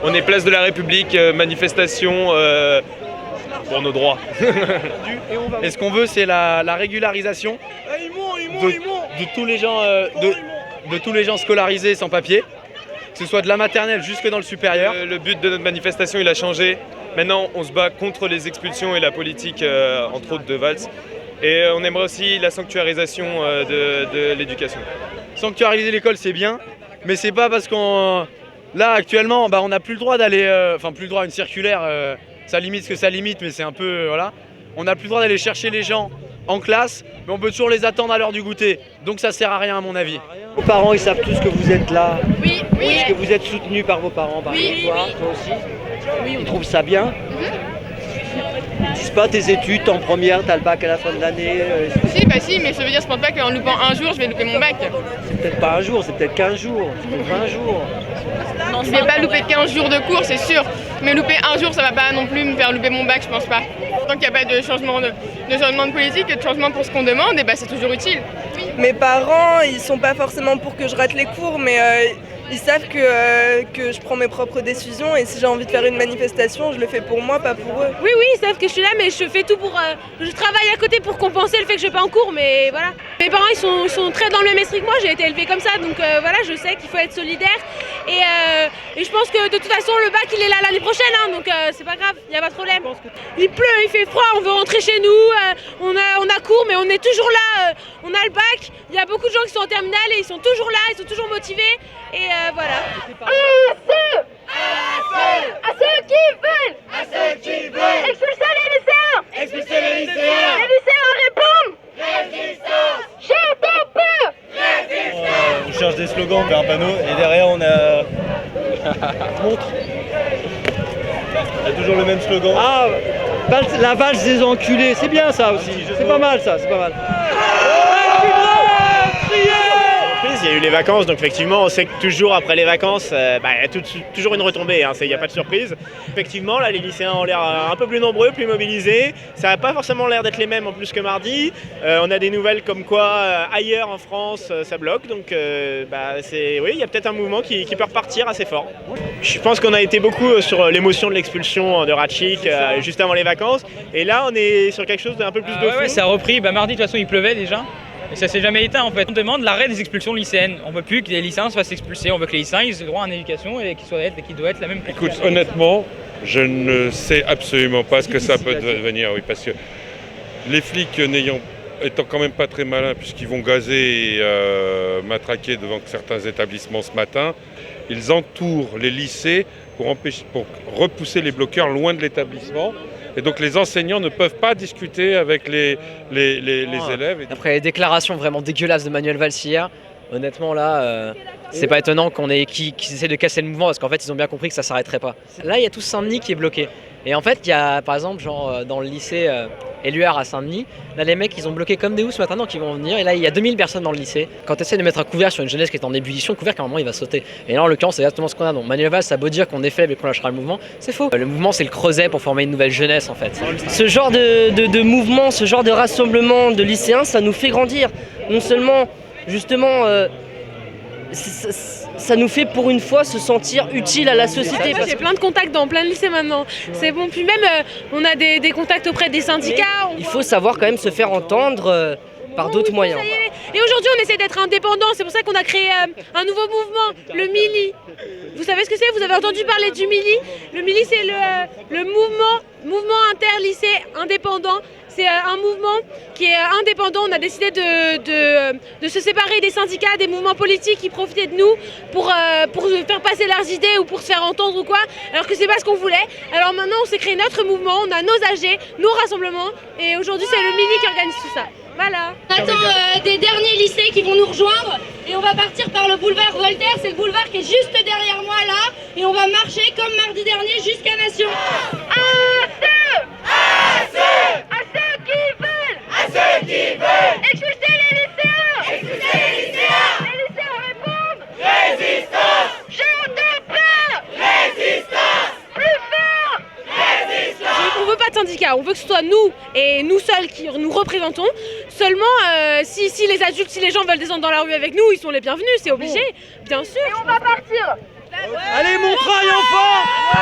On est place de la République, manifestation pour nos droits. Et ce qu'on veut, c'est la régularisation de tous les gens, de tous les gens scolarisés sans papier, que ce soit de la maternelle jusque dans le supérieur. Le but de notre manifestation, il a changé. Maintenant, on se bat contre les expulsions et la politique, entre autres, de Valls. Et on aimerait aussi la sanctuarisation de l'éducation. Sanctuariser l'école, c'est bien, mais c'est pas parce qu'on... Là, actuellement, on n'a plus le droit d'aller... plus le droit à une circulaire, ça limite ce que ça limite, mais c'est un peu... voilà. On n'a plus le droit d'aller chercher les gens en classe, mais on peut toujours les attendre à l'heure du goûter. Donc ça sert à rien, à mon avis. Vos parents, ils savent tous que vous êtes là. Oui, oui. Est-ce que vous êtes soutenu par vos parents, par exemple, toi aussi? Oui, Ils trouvent ça bien? Ils disent pas tes études, en première, t'as le bac à la fin de l'année. Si, mais ça veut dire je pense pas qu'en loupant un jour, je vais louper mon bac. C'est peut-être pas un jour, c'est peut-être 15 jours, c'est peut-être 20 jours. Je vais pas louper 15 jours de cours, c'est sûr. Mais louper un jour, ça va pas non plus me faire louper mon bac, je pense pas. Tant qu'il n'y a pas de changement de politique et de changement pour ce qu'on demande, et bah, c'est toujours utile. Mes parents, ils sont pas forcément pour que je rate les cours, mais ils savent que je prends mes propres décisions et si j'ai envie de faire une manifestation, je le fais pour moi, pas pour eux. Oui, ils savent que je suis là, mais je fais tout pour... je travaille à côté pour compenser le fait que je vais pas en cours, mais voilà. Mes parents, ils sont très dans le même esprit que moi, j'ai été élevée comme ça, donc voilà, je sais qu'il faut être solidaire. Et je pense que de toute façon, le bac, il est là l'année prochaine, hein, donc c'est pas grave, il n'y a pas de problème. Il pleut, il fait froid, on veut rentrer chez nous, on a cours, mais on est toujours là, on a le bac. Il y a beaucoup de gens qui sont en terminale et ils sont toujours là, ils sont toujours motivés, et voilà. À ceux qui veulent expulser les lycéens. Les lycéens répondent résistance. J'entends pas. On cherche des slogans vers un panneau et derrière on a montre. Il y a toujours le même slogan. Ah, la valse des enculés, c'est bien ça aussi. C'est pas mal ça, c'est pas mal. Il y a eu les vacances, donc effectivement, on sait que toujours après les vacances, il y a toujours une retombée, hein, il n'y a pas de surprise. Effectivement, là, les lycéens ont l'air un peu plus nombreux, plus mobilisés. Ça n'a pas forcément l'air d'être les mêmes en plus que mardi. On a des nouvelles comme quoi, ailleurs en France, ça bloque. Donc, oui, il y a peut-être un mouvement qui peut repartir assez fort. Je pense qu'on a été beaucoup sur l'émotion de l'expulsion de Ratchik juste avant les vacances. Et là, on est sur quelque chose d'un peu plus de fond. Ouais, ça a repris. Mardi, de toute façon, il pleuvait déjà. Et ça s'est jamais éteint en fait. On demande l'arrêt des expulsions lycéennes. On veut plus que les lycéens se fassent expulser. On veut que les lycéens aient droit à une éducation et qu'ils doivent être la même. Écoute, honnêtement, je ne sais absolument pas ce que ça peut devenir. Oui, parce que les flics étant quand même pas très malins puisqu'ils vont gazer et matraquer devant certains établissements ce matin, ils entourent les lycées pour repousser les bloqueurs loin de l'établissement. Et donc les enseignants ne peuvent pas discuter avec les élèves. Après les déclarations vraiment dégueulasses de Manuel Valls hier, honnêtement là, c'est pas étonnant qu'ils essaient de casser le mouvement parce qu'en fait ils ont bien compris que ça s'arrêterait pas. Là il y a tout Saint-Denis qui est bloqué. Et en fait il y a par exemple dans le lycée Éluard à Saint-Denis, là les mecs ils ont bloqué comme des oufs ce matin donc ils vont venir et là il y a 2000 personnes dans le lycée. Quand tu essaies de mettre un couvert sur une jeunesse qui est en ébullition, le couvert à un moment il va sauter. Et là en l'occurrence c'est exactement ce qu'on a. Donc Manuel Valls ça a beau dire qu'on est faible et qu'on lâchera le mouvement, c'est faux. Le mouvement c'est le creuset pour former une nouvelle jeunesse en fait. Ce genre de mouvement, ce genre de rassemblement de lycéens, ça nous fait grandir. Non seulement justement ça nous fait pour une fois se sentir utile à la société. J'ai plein de contacts dans plein de lycées maintenant. C'est bon, puis même on a des contacts auprès des syndicats. Il faut savoir quand même se faire entendre par d'autres moyens. Et aujourd'hui on essaie d'être indépendant, c'est pour ça qu'on a créé un nouveau mouvement, le MILI. Vous savez ce que c'est? Vous avez entendu parler du MILI? Le MILI c'est le mouvement interlycée indépendant. C'est un mouvement qui est indépendant. On a décidé de se séparer des syndicats, des mouvements politiques qui profitaient de nous pour faire passer leurs idées ou pour se faire entendre ou quoi, alors que c'est pas ce qu'on voulait. Alors maintenant on s'est créé notre mouvement, on a nos AG, nos rassemblements et aujourd'hui c'est le MILI qui organise tout ça. Voilà. On attend des derniers lycées qui vont nous rejoindre et on va partir par le boulevard Voltaire, c'est le boulevard qui est juste derrière moi là et on va marcher comme mardi dernier jusqu'à Nation. À ceux qui veulent expulser les lycéens. Les lycéens répondent résistance. J'entends pas. Résistance. Plus fort. Résistance. On veut pas syndicat, on veut que ce soit nous et nous seuls qui nous représentons. Seulement, si les adultes, si les gens veulent descendre dans la rue avec nous, ils sont les bienvenus, c'est obligé, bien sûr. Et on va partir. Allez, Montreuil, enfant!